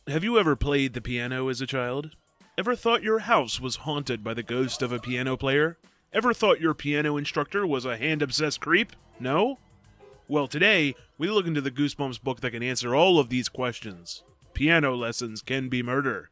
Have you ever played the piano as a child? Ever thought your house was haunted by the ghost of a piano player? Ever thought your piano instructor was a hand-obsessed creep? No? Well, today, we look into the Goosebumps book that can answer all of these questions. Piano Lessons Can Be Murder.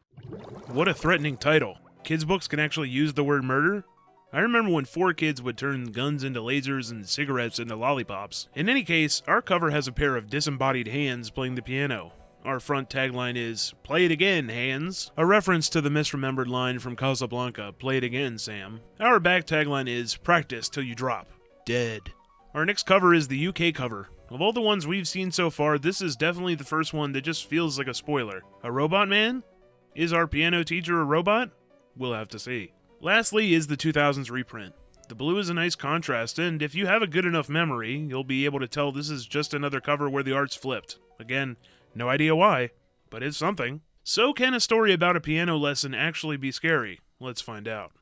What a threatening title. Kids' books can actually use the word murder? I remember when 4 kids would turn guns into lasers and cigarettes into lollipops. In any case, our cover has a pair of disembodied hands playing the piano. Our front tagline is, "Play it again, hands," a reference to the misremembered line from Casablanca, "Play it again, Sam." Our back tagline is, "Practice till you drop. Dead." Our next cover is the UK cover. Of all the ones we've seen so far, this is definitely the first one that just feels like a spoiler. A robot man? Is our piano teacher a robot? We'll have to see. Lastly is the 2000s reprint. The blue is a nice contrast, and if you have a good enough memory, you'll be able to tell this is just another cover where the art's flipped. Again, no idea why, but it's something. So can a story about a piano lesson actually be scary? Let's find out.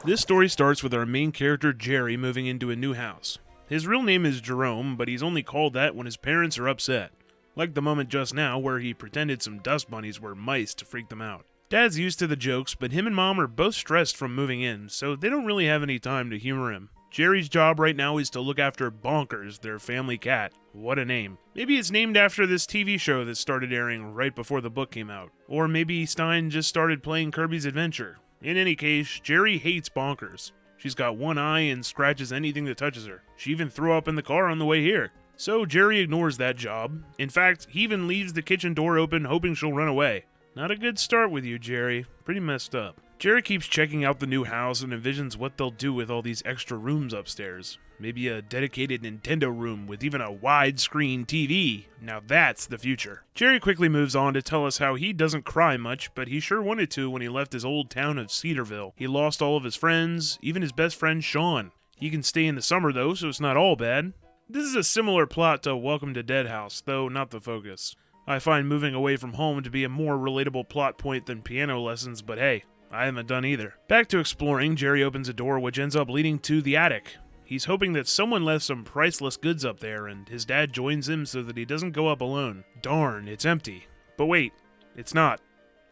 This story starts with our main character Jerry moving into a new house. His real name is Jerome, but he's only called that when his parents are upset. Like the moment just now where he pretended some dust bunnies were mice to freak them out. Dad's used to the jokes, but him and Mom are both stressed from moving in, so they don't really have any time to humor him. Jerry's job right now is to look after Bonkers, their family cat. What a name. Maybe it's named after this TV show that started airing right before the book came out. Or maybe Stein just started playing Kirby's Adventure. In any case, Jerry hates Bonkers. She's got one eye and scratches anything that touches her. She even threw up in the car on the way here. So Jerry ignores that job. In fact, he even leaves the kitchen door open hoping she'll run away. Not a good start with you, Jerry. Pretty messed up. Jerry keeps checking out the new house and envisions what they'll do with all these extra rooms upstairs. Maybe a dedicated Nintendo room with even a widescreen TV. Now that's the future. Jerry quickly moves on to tell us how he doesn't cry much, but he sure wanted to when he left his old town of Cedarville. He lost all of his friends, even his best friend Sean. He can stay in the summer though, so it's not all bad. This is a similar plot to Welcome to Dead House, though not the focus. I find moving away from home to be a more relatable plot point than piano lessons, but hey, I haven't done either. Back to exploring, Jerry opens a door which ends up leading to the attic. He's hoping that someone left some priceless goods up there, and his dad joins him so that he doesn't go up alone. Darn, it's empty. But wait, it's not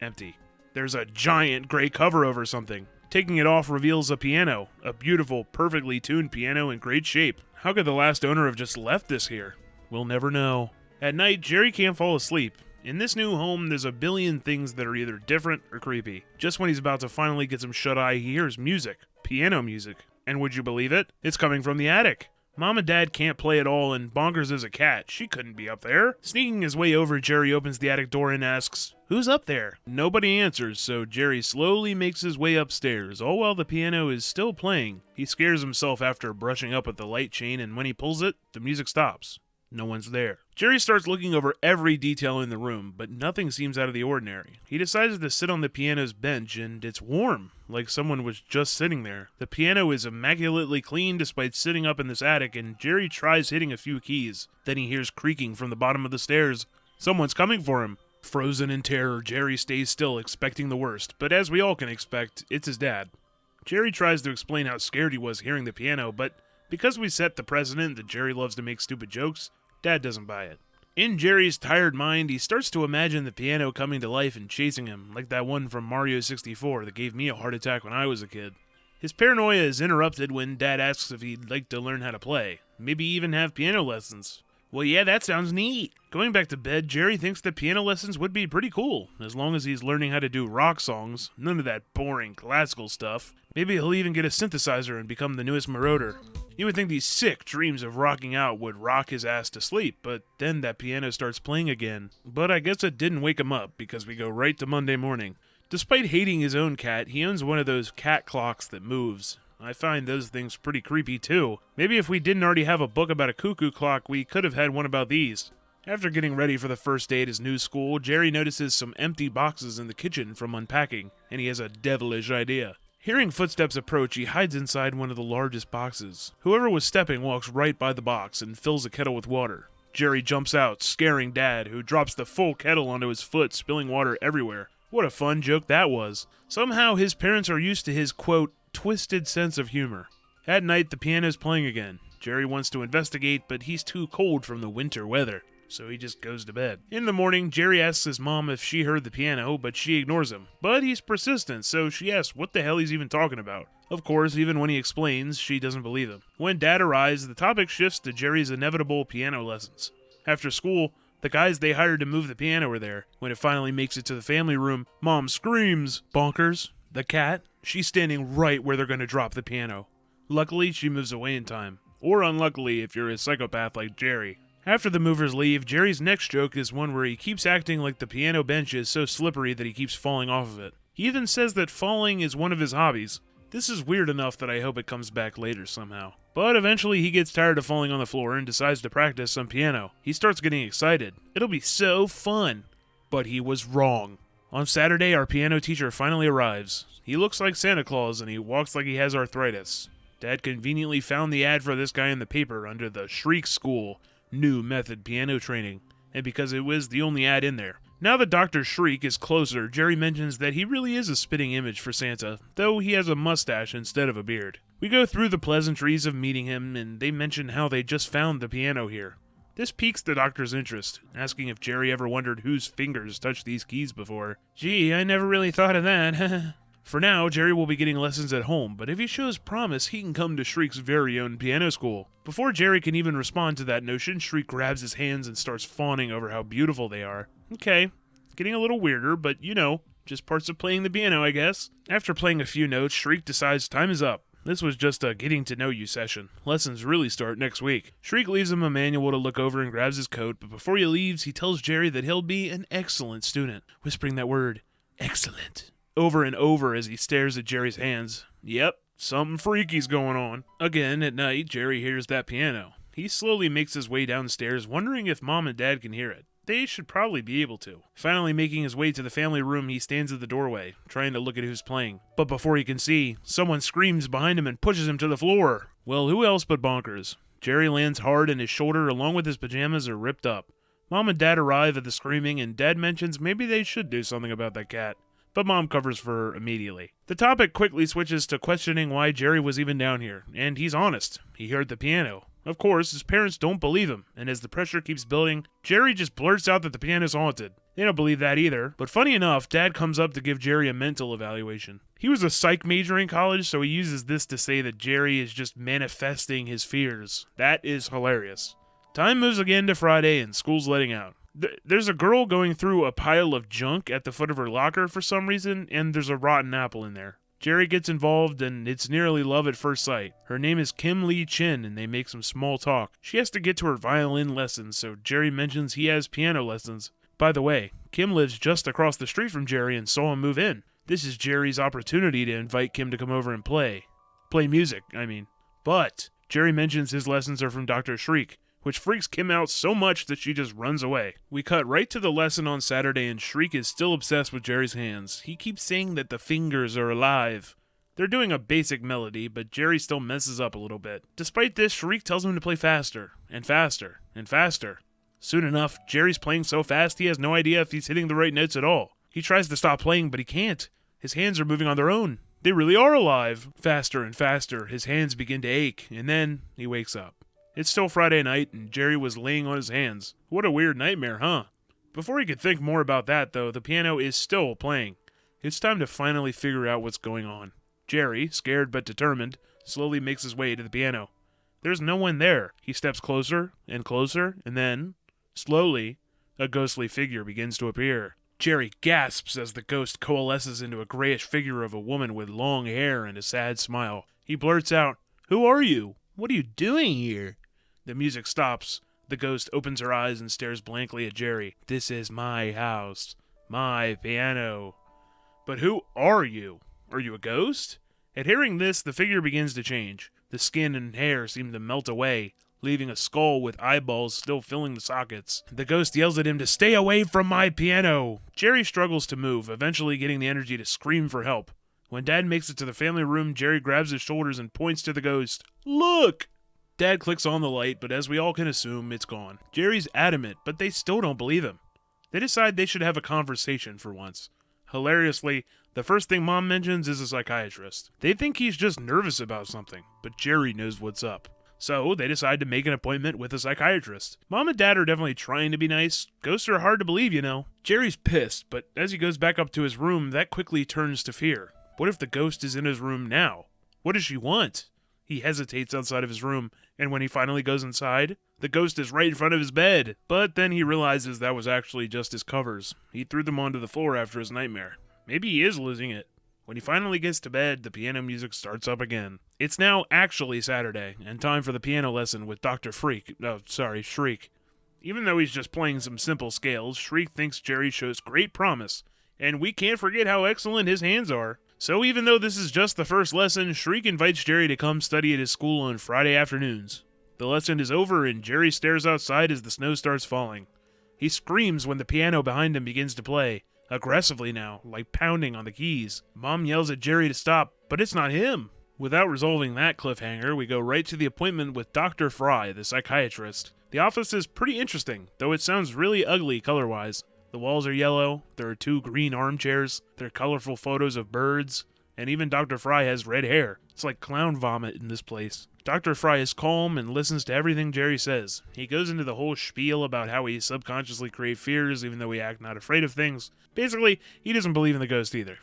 empty. There's a giant gray cover over something. Taking it off reveals a piano, a beautiful, perfectly tuned piano in great shape. How could the last owner have just left this here? We'll never know. At night, Jerry can't fall asleep. In this new home, there's a billion things that are either different or creepy. Just when he's about to finally get some shut-eye, he hears music. Piano music. And would you believe it? It's coming from the attic. Mom and Dad can't play at all, and Bonkers is a cat. She couldn't be up there. Sneaking his way over, Jerry opens the attic door and asks, "Who's up there?" Nobody answers, so Jerry slowly makes his way upstairs, all while the piano is still playing. He scares himself after brushing up with the light chain, and when he pulls it, the music stops. No one's there. Jerry starts looking over every detail in the room, but nothing seems out of the ordinary. He decides to sit on the piano's bench, and it's warm, like someone was just sitting there. The piano is immaculately clean despite sitting up in this attic, and Jerry tries hitting a few keys. Then he hears creaking from the bottom of the stairs. Someone's coming for him. Frozen in terror, Jerry stays still, expecting the worst, but as we all can expect, it's his dad. Jerry tries to explain how scared he was hearing the piano, but because we set the precedent that Jerry loves to make stupid jokes, Dad doesn't buy it. In Jerry's tired mind, he starts to imagine the piano coming to life and chasing him, like that one from Mario 64 that gave me a heart attack when I was a kid. His paranoia is interrupted when Dad asks if he'd like to learn how to play, maybe even have piano lessons. Well, yeah, that sounds neat. Going back to bed, Jerry thinks that piano lessons would be pretty cool, as long as he's learning how to do rock songs, none of that boring classical stuff. Maybe he'll even get a synthesizer and become the newest marauder. You would think these sick dreams of rocking out would rock his ass to sleep, but then that piano starts playing again. But I guess it didn't wake him up, because we go right to Monday morning. Despite hating his own cat, he owns one of those cat clocks that moves. I find those things pretty creepy too. Maybe if we didn't already have a book about a cuckoo clock, we could have had one about these. After getting ready for the first day at his new school, Jerry notices some empty boxes in the kitchen from unpacking, and he has a devilish idea. Hearing footsteps approach, he hides inside one of the largest boxes. Whoever was stepping walks right by the box and fills a kettle with water. Jerry jumps out, scaring Dad, who drops the full kettle onto his foot, spilling water everywhere. What a fun joke that was. Somehow his parents are used to his, quote, twisted sense of humor. At night, the piano's playing again. Jerry wants to investigate, but he's too cold from the winter weather. so he just goes to bed. In the morning, Jerry asks his mom if she heard the piano, but she ignores him. But he's persistent, so she asks what the hell he's even talking about. Of course, even when he explains, she doesn't believe him. When Dad arrives, the topic shifts to Jerry's inevitable piano lessons. After school, the guys they hired to move the piano are there. When it finally makes it to the family room, Mom screams, "Bonkers!" The cat, she's standing right where they're going to drop the piano. Luckily, she moves away in time. Or unluckily if you're a psychopath like Jerry. After the movers leave, Jerry's next joke is one where he keeps acting like the piano bench is so slippery that he keeps falling off of it. He even says that falling is one of his hobbies. This is weird enough that I hope it comes back later somehow. But eventually he gets tired of falling on the floor and decides to practice some piano. He starts getting excited. It'll be so fun. But he was wrong. On Saturday, our piano teacher finally arrives. He looks like Santa Claus and he walks like he has arthritis. Dad conveniently found the ad for this guy in the paper under the Shriek School New Method Piano Training, and because it was the only ad in there. Now that Dr. Shriek is closer, Jerry mentions that he really is a spitting image for Santa, though he has a mustache instead of a beard. We go through the pleasantries of meeting him, and they mention how they just found the piano here. This piques the doctor's interest, asking if Jerry ever wondered whose fingers touched these keys before. Gee, I never really thought of that. For now, Jerry will be getting lessons at home, but if he shows promise, he can come to Shriek's very own piano school. Before Jerry can even respond to that notion, Shriek grabs his hands and starts fawning over how beautiful they are. Okay, getting a little weirder, but just parts of playing the piano, I guess. After playing a few notes, Shriek decides time is up. This was just a getting to know you session. Lessons really start next week. Shriek leaves him a manual to look over and grabs his coat, but before he leaves, he tells Jerry that he'll be an excellent student, whispering that word, excellent, over and over as he stares at Jerry's hands. Yep, something freaky's going on. Again, at night, Jerry hears that piano. He slowly makes his way downstairs, wondering if Mom and Dad can hear it. They should probably be able to. Finally making his way to the family room, he stands at the doorway, trying to look at who's playing. But before he can see, someone screams behind him and pushes him to the floor. Well, who else but Bonkers? Jerry lands hard and his shoulder, along with his pajamas, are ripped up. Mom and Dad arrive at the screaming, and Dad mentions maybe they should do something about that cat. But Mom covers for her immediately. The topic quickly switches to questioning why Jerry was even down here, and he's honest. He heard the piano. Of course, his parents don't believe him, and as the pressure keeps building, Jerry just blurts out that the piano's haunted. They don't believe that either, but funny enough, Dad comes up to give Jerry a mental evaluation. He was a psych major in college, so he uses this to say that Jerry is just manifesting his fears. That is hilarious. Time moves again to Friday, and school's letting out. There's a girl going through a pile of junk at the foot of her locker for some reason, and there's a rotten apple in there. Jerry gets involved, and it's nearly love at first sight. Her name is Kim Lee Chin, and they make some small talk. She has to get to her violin lessons, so Jerry mentions he has piano lessons. By the way, Kim lives just across the street from Jerry and saw him move in. This is Jerry's opportunity to invite Kim to come over and play. Play music, I mean. But Jerry mentions his lessons are from Dr. Shriek, which freaks Kim out so much that she just runs away. We cut right to the lesson on Saturday, and Shriek is still obsessed with Jerry's hands. He keeps saying that the fingers are alive. They're doing a basic melody, but Jerry still messes up a little bit. Despite this, Shriek tells him to play faster, and faster, and faster. Soon enough, Jerry's playing so fast he has no idea if he's hitting the right notes at all. He tries to stop playing, but he can't. His hands are moving on their own. They really are alive. Faster and faster, his hands begin to ache, and then he wakes up. It's still Friday night, and Jerry was laying on his hands. What a weird nightmare, huh? Before he could think more about that, though, the piano is still playing. It's time to finally figure out what's going on. Jerry, scared but determined, slowly makes his way to the piano. There's no one there. He steps closer, and then, slowly, a ghostly figure begins to appear. Jerry gasps as the ghost coalesces into a grayish figure of a woman with long hair and a sad smile. He blurts out, "Who are you? What are you doing here?" The music stops. The ghost opens her eyes and stares blankly at Jerry. "This is my house. My piano." "But who are you? Are you a ghost?" At hearing this, the figure begins to change. The skin and hair seem to melt away, leaving a skull with eyeballs still filling the sockets. The ghost yells at him to stay away from my piano. Jerry struggles to move, eventually getting the energy to scream for help. When Dad makes it to the family room, Jerry grabs his shoulders and points to the ghost. "Look!" Dad clicks on the light, but as we all can assume, it's gone. Jerry's adamant, but they still don't believe him. They decide they should have a conversation for once. Hilariously, the first thing Mom mentions is a psychiatrist. They think he's just nervous about something, but Jerry knows what's up. So they decide to make an appointment with a psychiatrist. Mom and Dad are definitely trying to be nice. Ghosts are hard to believe, you know. Jerry's pissed, but as he goes back up to his room, that quickly turns to fear. What if the ghost is in his room now? What does she want? He hesitates outside of his room, and when he finally goes inside, the ghost is right in front of his bed. But then he realizes that was actually just his covers. He threw them onto the floor after his nightmare. Maybe he is losing it. When he finally gets to bed, the piano music starts up again. It's now actually Saturday, and time for the piano lesson with Dr. Shriek. Even though he's just playing some simple scales, Shriek thinks Jerry shows great promise, and we can't forget how excellent his hands are. So even though this is just the first lesson, Shriek invites Jerry to come study at his school on Friday afternoons. The lesson is over, and Jerry stares outside as the snow starts falling. He screams when the piano behind him begins to play. Aggressively now, like pounding on the keys. Mom yells at Jerry to stop, but it's not him. Without resolving that cliffhanger, we go right to the appointment with Dr. Fry, the psychiatrist. The office is pretty interesting, though it sounds really ugly color-wise. The walls are yellow, there are 2 green armchairs, there are colorful photos of birds, and even Dr. Fry has red hair. It's like clown vomit in this place. Dr. Fry is calm and listens to everything Jerry says. He goes into the whole spiel about how he subconsciously creates fears even though we act not afraid of things. Basically, he doesn't believe in the ghost either.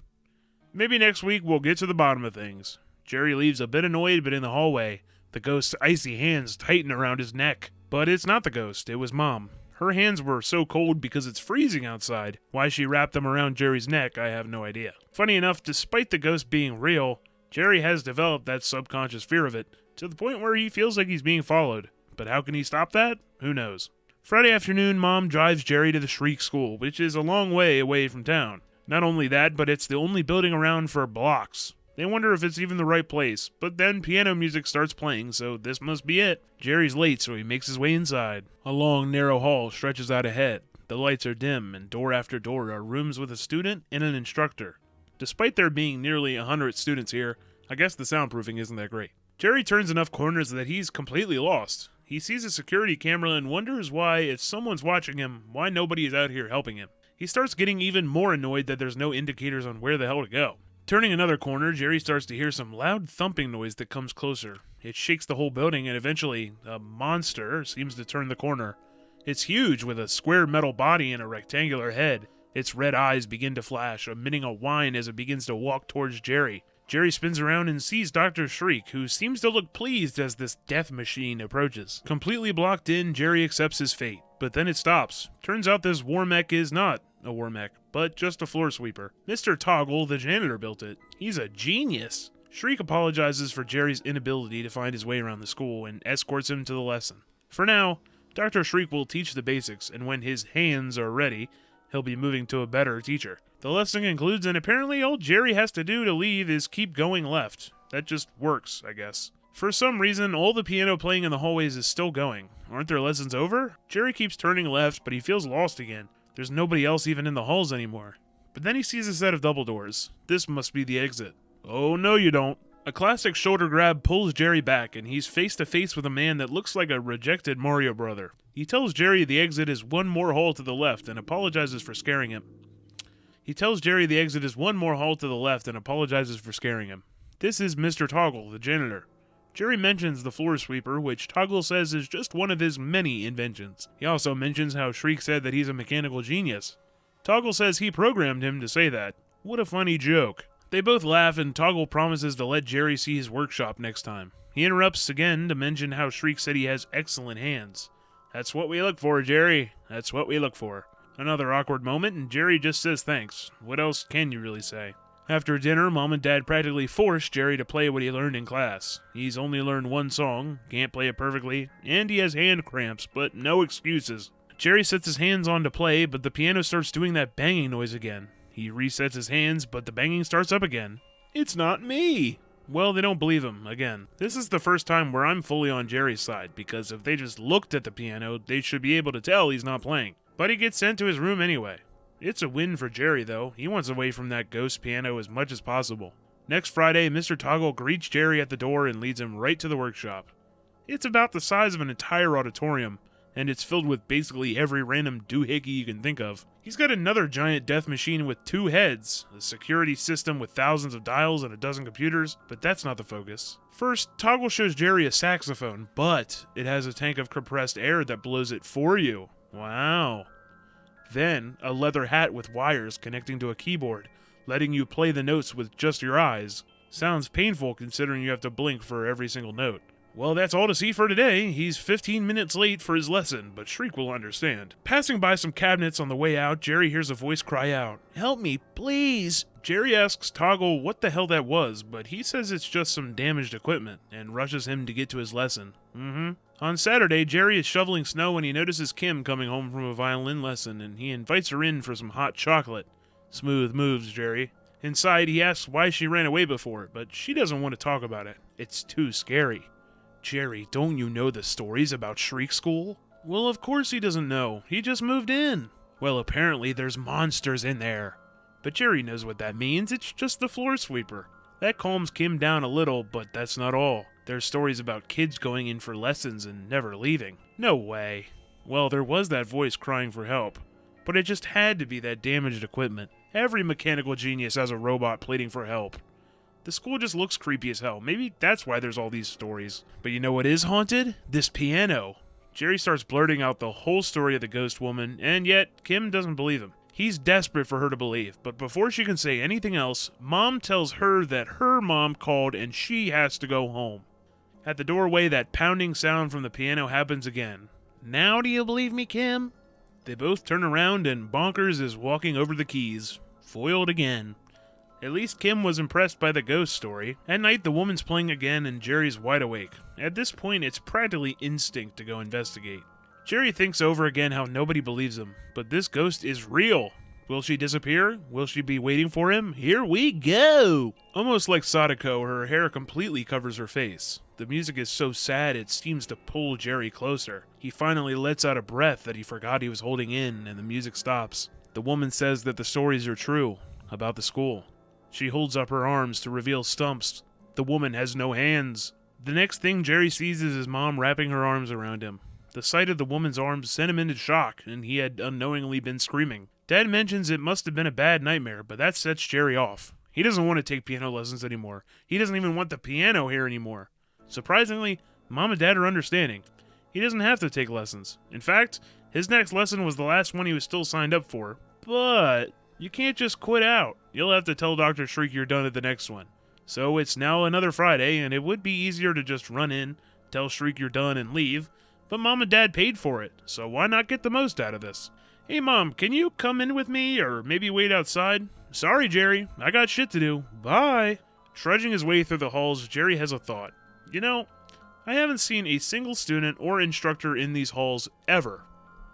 Maybe next week we'll get to the bottom of things. Jerry leaves a bit annoyed, but in the hallway, the ghost's icy hands tighten around his neck. But it's not the ghost, it was Mom. Her hands were so cold because it's freezing outside. Why she wrapped them around Jerry's neck, I have no idea. Funny enough, despite the ghost being real, Jerry has developed that subconscious fear of it, to the point where he feels like he's being followed. But how can he stop that? Who knows? Friday afternoon, Mom drives Jerry to the Shriek School, which is a long way away from town. Not only that, but it's the only building around for blocks. They wonder if it's even the right place, but then piano music starts playing, so this must be it. Jerry's late, so he makes his way inside. A long, narrow hall stretches out ahead. The lights are dim, and door after door are rooms with a student and an instructor. Despite there being nearly 100 students here, I guess the soundproofing isn't that great. Jerry turns enough corners that he's completely lost. He sees a security camera and wonders why, if someone's watching him, why nobody is out here helping him. He starts getting even more annoyed that there's no indicators on where the hell to go. Turning another corner, Jerry starts to hear some loud thumping noise that comes closer. It shakes the whole building, and eventually, a monster seems to turn the corner. It's huge, with a square metal body and a rectangular head. Its red eyes begin to flash, emitting a whine as it begins to walk towards Jerry. Jerry spins around and sees Dr. Shriek, who seems to look pleased as this death machine approaches. Completely blocked in, Jerry accepts his fate, but then it stops. Turns out this war mech is not a war mech, but just a floor sweeper. Mr. Toggle, the janitor, built it. He's a genius. Shriek apologizes for Jerry's inability to find his way around the school and escorts him to the lesson. For now, Dr. Shriek will teach the basics, and when his hands are ready, he'll be moving to a better teacher. The lesson concludes, and apparently all Jerry has to do to leave is keep going left. That just works, I guess. For some reason, all the piano playing in the hallways is still going. Aren't their lessons over? Jerry keeps turning left, but he feels lost again. There's nobody else even in the halls anymore. But then he sees a set of double doors. This must be the exit. Oh, no you don't. A classic shoulder grab pulls Jerry back, and he's face to face with a man that looks like a rejected Mario brother. He tells Jerry the exit is one more hall to the left and apologizes for scaring him. This is Mr. Toggle, the janitor. Jerry mentions the floor sweeper, which Toggle says is just one of his many inventions. He also mentions how Shriek said that he's a mechanical genius. Toggle says he programmed him to say that. What a funny joke. They both laugh, and Toggle promises to let Jerry see his workshop next time. He interrupts again to mention how Shriek said he has excellent hands. That's what we look for, Jerry. That's what we look for. Another awkward moment, and Jerry just says thanks. What else can you really say? After dinner, Mom and Dad practically force Jerry to play what he learned in class. He's only learned one song, can't play it perfectly, and he has hand cramps, but no excuses. Jerry sets his hands on to play, but the piano starts doing that banging noise again. He resets his hands, but the banging starts up again. It's not me! Well, they don't believe him, again. This is the first time where I'm fully on Jerry's side, because if they just looked at the piano, they should be able to tell he's not playing. But he gets sent to his room anyway. It's a win for Jerry, though. He wants away from that ghost piano as much as possible. Next Friday, Mr. Toggle greets Jerry at the door and leads him right to the workshop. It's about the size of an entire auditorium, and it's filled with basically every random doohickey you can think of. He's got another giant death machine with 2 heads, a security system with thousands of dials and a dozen computers, but that's not the focus. First, Toggle shows Jerry a saxophone, but it has a tank of compressed air that blows it for you. Wow. Then, a leather hat with wires connecting to a keyboard, letting you play the notes with just your eyes. Sounds painful considering you have to blink for every single note. Well, that's all to see for today. He's 15 minutes late for his lesson, but Shriek will understand. Passing by some cabinets on the way out, Jerry hears a voice cry out, "Help me, please!" Jerry asks Toggle what the hell that was, but he says it's just some damaged equipment, and rushes him to get to his lesson. On Saturday, Jerry is shoveling snow when he notices Kim coming home from a violin lesson, and he invites her in for some hot chocolate. Smooth moves, Jerry. Inside, he asks why she ran away before, but she doesn't want to talk about it. It's too scary. Jerry, don't you know the stories about Shriek School? Well, of course he doesn't know. He just moved in. Well, apparently there's monsters in there. But Jerry knows what that means. It's just the floor sweeper. That calms Kim down a little, but that's not all. There's stories about kids going in for lessons and never leaving. No way. Well, there was that voice crying for help. But it just had to be that damaged equipment. Every mechanical genius has a robot pleading for help. The school just looks creepy as hell. Maybe that's why there's all these stories. But you know what is haunted? This piano. Jerry starts blurting out the whole story of the ghost woman, and yet Kim doesn't believe him. He's desperate for her to believe, but before she can say anything else, Mom tells her that her mom called and she has to go home. At the doorway, that pounding sound from the piano happens again. Now do you believe me, Kim? They both turn around and Bonkers is walking over the keys. Foiled again. At least Kim was impressed by the ghost story. At night, the woman's playing again and Jerry's wide awake. At this point, it's practically instinct to go investigate. Jerry thinks over again how nobody believes him, but this ghost is real. Will she disappear? Will she be waiting for him? Here we go! Almost like Sadako, her hair completely covers her face. The music is so sad it seems to pull Jerry closer. He finally lets out a breath that he forgot he was holding in, and the music stops. The woman says that the stories are true, about the school. She holds up her arms to reveal stumps. The woman has no hands. The next thing Jerry sees is his mom wrapping her arms around him. The sight of the woman's arms sent him into shock, and he had unknowingly been screaming. Dad mentions it must have been a bad nightmare, but that sets Jerry off. He doesn't want to take piano lessons anymore. He doesn't even want the piano here anymore. Surprisingly, Mom and Dad are understanding. He doesn't have to take lessons. In fact, his next lesson was the last one he was still signed up for. But you can't just quit out. You'll have to tell Dr. Shriek you're done at the next one. So it's now another Friday, and it would be easier to just run in, tell Shriek you're done, and leave. But Mom and Dad paid for it, so why not get the most out of this? Hey Mom, can you come in with me, or maybe wait outside? Sorry, Jerry, I got shit to do. Bye. Trudging his way through the halls, Jerry has a thought. You know, I haven't seen a single student or instructor in these halls ever.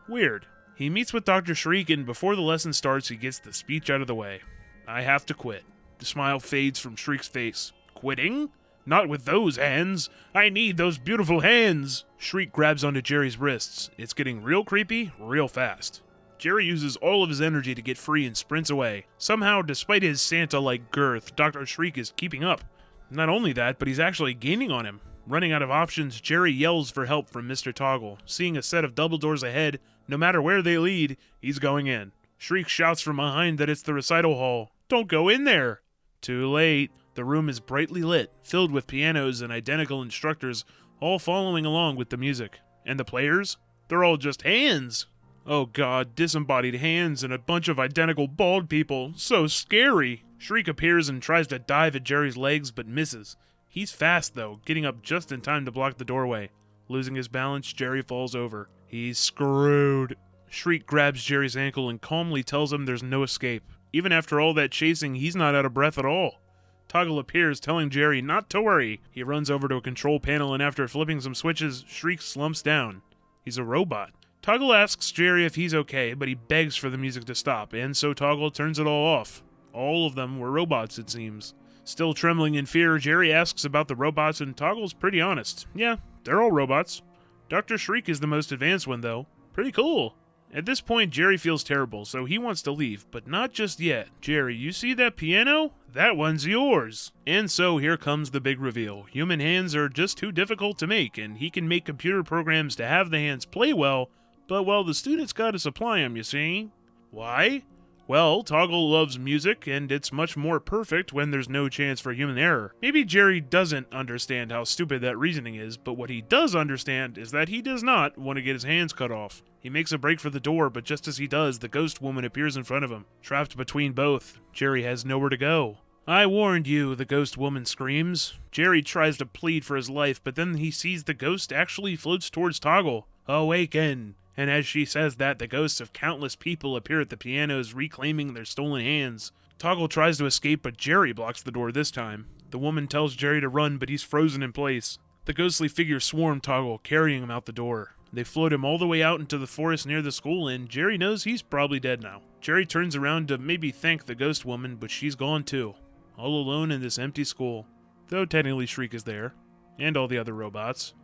Weird. He meets with Dr. Shriek, and before the lesson starts, he gets the speech out of the way. I have to quit. The smile fades from Shriek's face. Quitting? Not with those hands. I need those beautiful hands. Shriek grabs onto Jerry's wrists. It's getting real creepy, real fast. Jerry uses all of his energy to get free and sprints away. Somehow, despite his Santa-like girth, Dr. Shriek is keeping up. Not only that, but he's actually gaining on him. Running out of options, Jerry yells for help from Mr. Toggle. Seeing a set of double doors ahead, no matter where they lead, he's going in. Shriek shouts from behind that it's the recital hall. Don't go in there! Too late. The room is brightly lit, filled with pianos and identical instructors, all following along with the music. And the players? They're all just hands! Oh god, disembodied hands and a bunch of identical bald people. So scary! Shriek appears and tries to dive at Jerry's legs, but misses. He's fast, though, getting up just in time to block the doorway. Losing his balance, Jerry falls over. He's screwed. Shriek grabs Jerry's ankle and calmly tells him there's no escape. Even after all that chasing, he's not out of breath at all. Toggle appears, telling Jerry not to worry. He runs over to a control panel, and after flipping some switches, Shriek slumps down. He's a robot. Toggle asks Jerry if he's okay, but he begs for the music to stop, and so Toggle turns it all off. All of them were robots, it seems. Still trembling in fear, Jerry asks about the robots, and Toggle's pretty honest. Yeah, they're all robots. Dr. Shriek is the most advanced one, though. Pretty cool. At this point, Jerry feels terrible, so he wants to leave, but not just yet. Jerry, you see that piano? That one's yours. And so here comes the big reveal. Human hands are just too difficult to make, and he can make computer programs to have the hands play well, But, well, the students gotta supply 'em, you see. Why? Well, Toggle loves music, and it's much more perfect when there's no chance for human error. Maybe Jerry doesn't understand how stupid that reasoning is, but what he does understand is that he does not want to get his hands cut off. He makes a break for the door, but just as he does, the ghost woman appears in front of him. Trapped between both, Jerry has nowhere to go. I warned you, the ghost woman screams. Jerry tries to plead for his life, but then he sees the ghost actually floats towards Toggle. Awaken! And as she says that, the ghosts of countless people appear at the pianos, reclaiming their stolen hands. Toggle tries to escape, but Jerry blocks the door this time. The woman tells Jerry to run, but he's frozen in place. The ghostly figures swarm Toggle, carrying him out the door. They float him all the way out into the forest near the school, and Jerry knows he's probably dead now. Jerry turns around to maybe thank the ghost woman, but she's gone too. All alone in this empty school. Though technically Shriek is there. And all the other robots.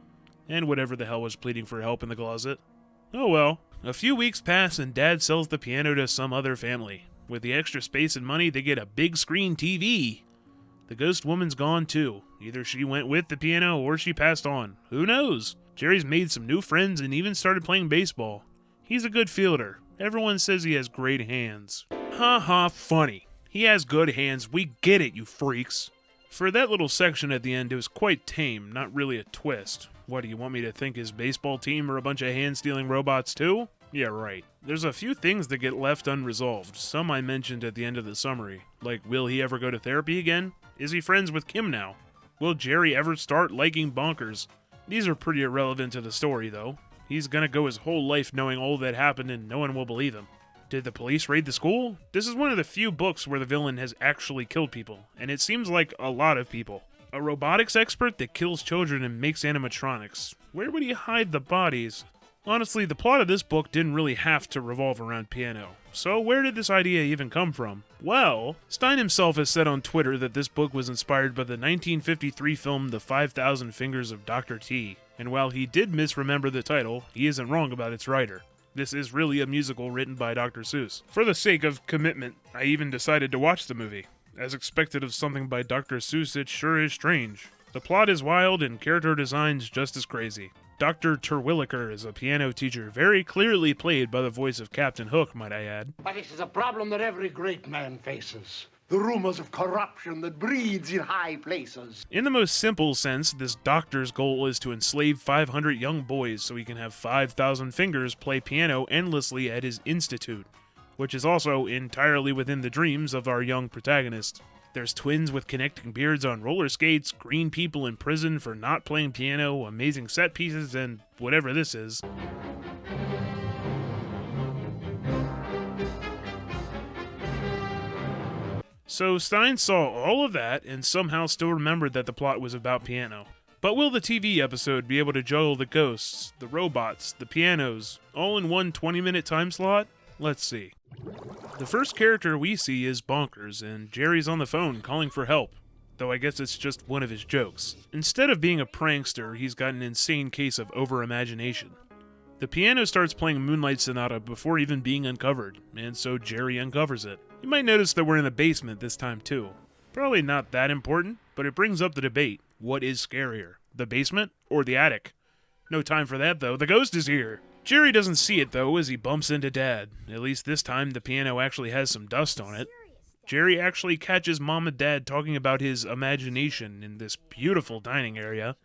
And whatever the hell was pleading for help in the closet. Oh well. A few weeks pass and Dad sells the piano to some other family. With the extra space and money, they get a big screen TV. The ghost woman's gone too. Either she went with the piano or she passed on. Who knows? Jerry's made some new friends and even started playing baseball. He's a good fielder. Everyone says he has great hands. Ha ha, funny. He has good hands. We get it, you freaks. For that little section at the end, it was quite tame, not really a twist. What, do you want me to think his baseball team are a bunch of hand-stealing robots too? Yeah, right. There's a few things that get left unresolved, some I mentioned at the end of the summary. Like, will he ever go to therapy again? Is he friends with Kim now? Will Jerry ever start liking Bonkers? These are pretty irrelevant to the story, though. He's gonna go his whole life knowing all that happened and no one will believe him. Did the police raid the school? This is one of the few books where the villain has actually killed people, and it seems like a lot of people. A robotics expert that kills children and makes animatronics. Where would he hide the bodies? Honestly, the plot of this book didn't really have to revolve around piano. So where did this idea even come from? Well, Stein himself has said on Twitter that this book was inspired by the 1953 film The 5,000 Fingers of Dr. T. And while he did misremember the title, he isn't wrong about its writer. This is really a musical written by Dr. Seuss. For the sake of commitment, I even decided to watch the movie. As expected of something by Dr. Seuss, it sure is strange. The plot is wild and character design's just as crazy. Dr. Terwilliger is a piano teacher, very clearly played by the voice of Captain Hook, might I add. But it is a problem that every great man faces. The rumors of corruption that breeds in high places. In the most simple sense, this doctor's goal is to enslave 500 young boys so he can have 5,000 fingers play piano endlessly at his institute, which is also entirely within the dreams of our young protagonist. There's twins with connecting beards on roller skates, green people in prison for not playing piano, amazing set pieces, and whatever this is. So Stein saw all of that and somehow still remembered that the plot was about piano. But will the TV episode be able to juggle the ghosts, the robots, the pianos, all in one 20-minute time slot? Let's see. The first character we see is Bonkers, and Jerry's on the phone calling for help, though I guess it's just one of his jokes. Instead of being a prankster, he's got an insane case of over-imagination. The piano starts playing Moonlight Sonata before even being uncovered, and so Jerry uncovers it. You might notice that we're in the basement this time too. Probably not that important, but it brings up the debate. What is scarier, the basement or the attic? No time for that though, the ghost is here! Jerry doesn't see it though as he bumps into Dad. At least this time the piano actually has some dust on it. Jerry actually catches Mom and Dad talking about his imagination in this beautiful dining area,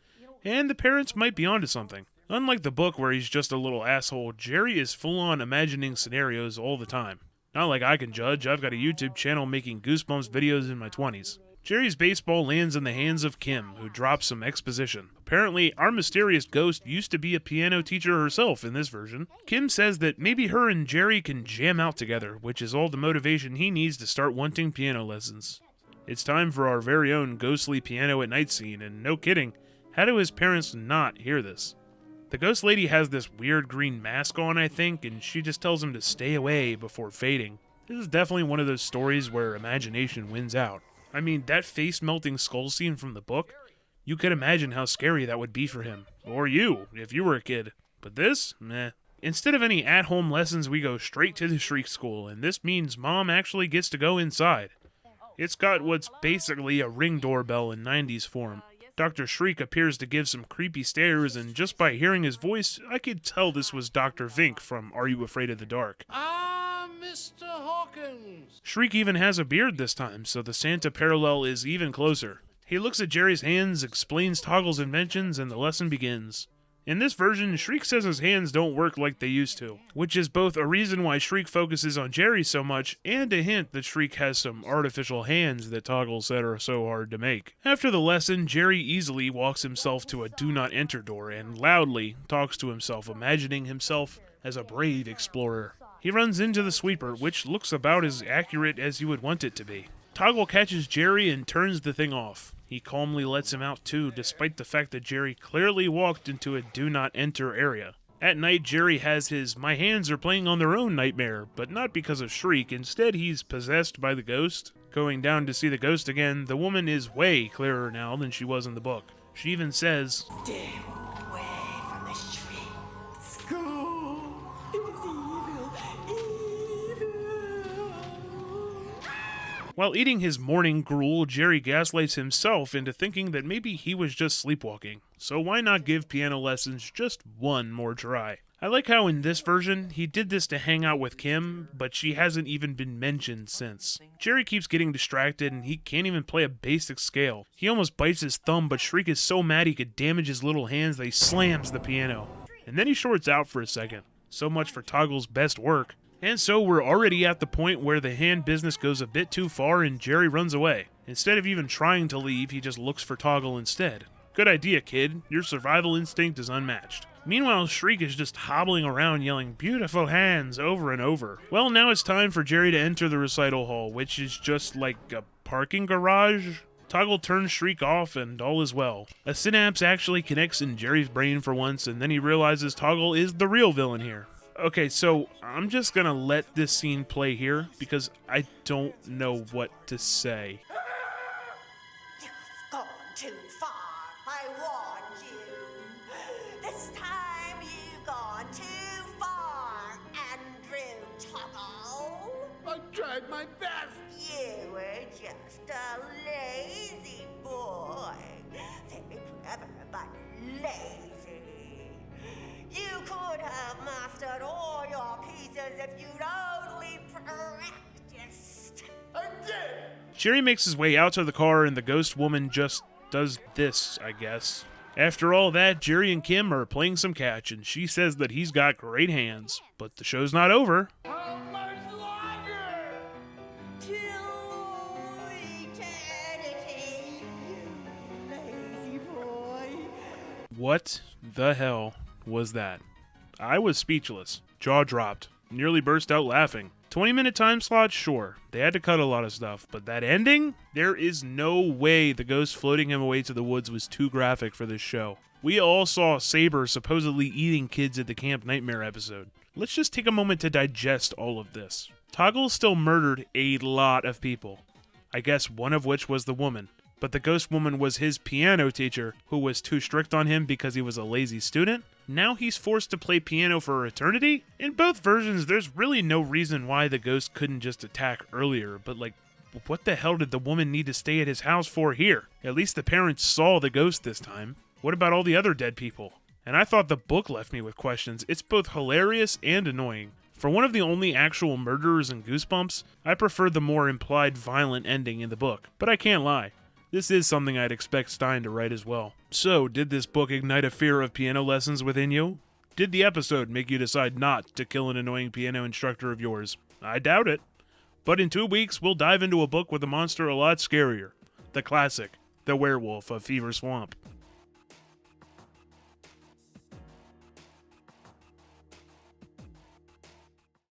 and the parents might be onto something. Unlike the book where he's just a little asshole, Jerry is full on imagining scenarios all the time. Not like I can judge, I've got a YouTube channel making Goosebumps videos in my 20s. Jerry's baseball lands in the hands of Kim, who drops some exposition. Apparently, our mysterious ghost used to be a piano teacher herself in this version. Kim says that maybe her and Jerry can jam out together, which is all the motivation he needs to start wanting piano lessons. It's time for our very own ghostly piano at night scene, and no kidding, how do his parents not hear this? The ghost lady has this weird green mask on, I think, and she just tells him to stay away before fading. This is definitely one of those stories where imagination wins out. I mean, that face-melting skull scene from the book, you could imagine how scary that would be for him. Or you, if you were a kid. But this? Meh. Instead of any at-home lessons, we go straight to the Shriek School, and this means Mom actually gets to go inside. It's got what's basically a Ring doorbell in 90s form. Dr. Shriek appears to give some creepy stares, and just by hearing his voice, I could tell this was Dr. Vink from Are You Afraid of the Dark? Ah, Mr. Hawkins! Shriek even has a beard this time, so the Santa parallel is even closer. He looks at Jerry's hands, explains Toggle's inventions, and the lesson begins. In this version, Shriek says his hands don't work like they used to, which is both a reason why Shriek focuses on Jerry so much, and a hint that Shriek has some artificial hands that Toggle said are so hard to make. After the lesson, Jerry easily walks himself to a do not enter door and loudly talks to himself, imagining himself as a brave explorer. He runs into the sweeper, which looks about as accurate as you would want it to be. Toggle catches Jerry and turns the thing off. He calmly lets him out too, despite the fact that Jerry clearly walked into a do not enter area. At night, Jerry has his "my hands are playing on their own" nightmare, but not because of Shriek. Instead, he's possessed by the ghost. Going down to see the ghost again, the woman is way clearer now than she was in the book. She even says, "Stay away from the streets. Go. It is evil, evil." While eating his morning gruel, Jerry gaslights himself into thinking that maybe he was just sleepwalking. So why not give piano lessons just one more try? I like how in this version, he did this to hang out with Kim, but she hasn't even been mentioned since. Jerry keeps getting distracted and he can't even play a basic scale. He almost bites his thumb, but Shriek is so mad he could damage his little hands that he slams the piano. And then he shorts out for a second. So much for Toggle's best work. And so we're already at the point where the hand business goes a bit too far and Jerry runs away. Instead of even trying to leave, he just looks for Toggle instead. Good idea, kid. Your survival instinct is unmatched. Meanwhile, Shriek is just hobbling around yelling "beautiful hands" over and over. Well, now it's time for Jerry to enter the recital hall, which is just like a parking garage. Toggle turns Shriek off and all is well. A synapse actually connects in Jerry's brain for once, and then he realizes Toggle is the real villain here. Okay, so I'm just gonna let this scene play here because I don't know what to say. You've gone too far. I warned you. This time you've gone too far, Andrew Toggle. I tried my best! You were just a lazy boy. Very clever, but lazy. You could have mastered all your pieces if you'd only practiced. I did! Jerry makes his way out to the car and the ghost woman just does this, I guess. After all that, Jerry and Kim are playing some catch and she says that he's got great hands. But the show's not over. How much longer? Till eternity, you lazy boy. What the hell was that? I was speechless, jaw dropped, nearly burst out laughing. 20-minute time slot, sure. They had to cut a lot of stuff, but that ending? There is no way the ghost floating him away to the woods was too graphic for this show. We all saw Saber supposedly eating kids at the Camp Nightmare episode. Let's just take a moment to digest all of this. Toggle still murdered a lot of people. I guess one of which was the woman. But the ghost woman was his piano teacher, who was too strict on him because he was a lazy student. Now he's forced to play piano for eternity? In both versions, there's really no reason why the ghost couldn't just attack earlier, but like, what the hell did the woman need to stay at his house for here? At least the parents saw the ghost this time. What about all the other dead people? And I thought the book left me with questions. It's both hilarious and annoying. For one of the only actual murderers in Goosebumps, I prefer the more implied violent ending in the book, but I can't lie. This is something I'd expect Stein to write as well. So, did this book ignite a fear of piano lessons within you? Did the episode make you decide not to kill an annoying piano instructor of yours? I doubt it. But in 2 weeks, we'll dive into a book with a monster a lot scarier. The classic, The Werewolf of Fever Swamp.